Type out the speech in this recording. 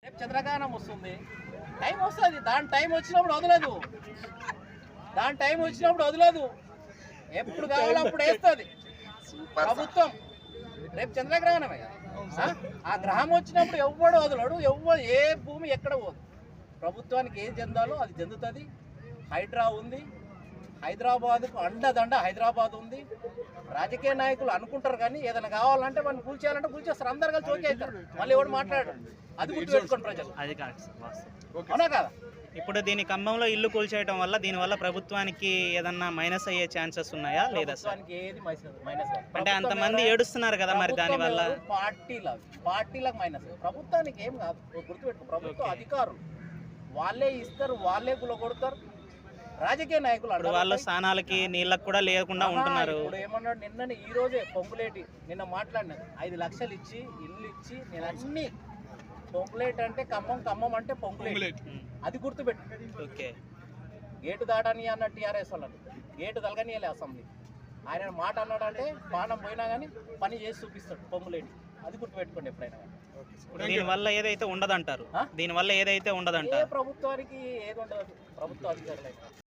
రేపు చంద్రగ్రహణం వస్తుంది, టైం వస్తుంది. దాని టైం వచ్చినప్పుడు వదలదు, దాని టైం వచ్చినప్పుడు వదలదు. ఎప్పుడు కావాలో అప్పుడు వేస్తుంది ప్రభుత్వం. రేపు చంద్రగ్రహణమే, ఆ గ్రహం వచ్చినప్పుడు ఎవ్వడు వదలడు, ఏ భూమి ఎక్కడ పోదు. ప్రభుత్వానికి ఏది చెందాలో అది చెందుతుంది. హైడ్రా ఉంది, హైదరాబాద్కు అండదండ హైదరాబాద్ ఉంది. రాజకీయ నాయకులు అనుకుంటారు కానీ ఏదైనా కావాలంటే మనం కూల్చేయాలంటే కూల్చేస్తారు. అందరు కలిసి ఓకే అవుతారు, మళ్ళీ ఎవరు మాట్లాడారు. అది గుర్తుపెట్టుకోండి ప్రజలు. అది కరెక్ట్. అవునా కదా? ఇప్పుడు దీని ఖమ్మంలో ఇల్లు కూల్చేయడం వల్ల దీనివల్ల ప్రభుత్వానికి ఏదన్నా మైనస్ అయ్యే ఛాన్సెస్ ఉన్నాయా లేదా సార్? ప్రభుత్వానికి ఏది మైనస్ కాదు. అంటే అంతమంది ఏడుస్తున్నారు కదా, మరి దానివల్ల పార్టీలకు మైనస్. ప్రభుత్వానికి ఏం కాదు, గుర్తుపెట్టుకో. ప్రభుత్వ అధికారులు వాళ్ళే ఇస్తారు, వాళ్ళే కొడతారు. రాజకీయ నాయకులు వాళ్ళ స్థానాలకి నీళ్ళకు కూడా లేకుండా ఉంటున్నారు. ఇప్పుడు ఏమన్నాడు నిన్న, ఈ రోజే పొంగులేటి నిన్న మాట్లాడినది 5 లక్షలు ఇచ్చి ఇల్లు ఇచ్చి నేను అన్ని. పొంగులేట్ అంటే ఖమ్మం అంటే పొంగులేట్, అది గుర్తుపెట్టు. ఓకే, గేటు దాటని అన్న టీఆర్ఎస్ వాళ్ళని గేటు తలగనియలే అసెంబ్లీ. ఆయన మాట అన్నాడంటే పానం పోయినా కానీ పని చేసి చూపిస్తాడు పొంగులేటి. అది గుర్తుపెట్టుకోండి ఎప్పుడైనా. దీనివల్ల ఏదైతే ఉండదంటారు, దీనివల్ల ఏదైతే ఉండదంటారు ప్రభుత్వానికి ఏది ఉండదు, ప్రభుత్వ అధికారులు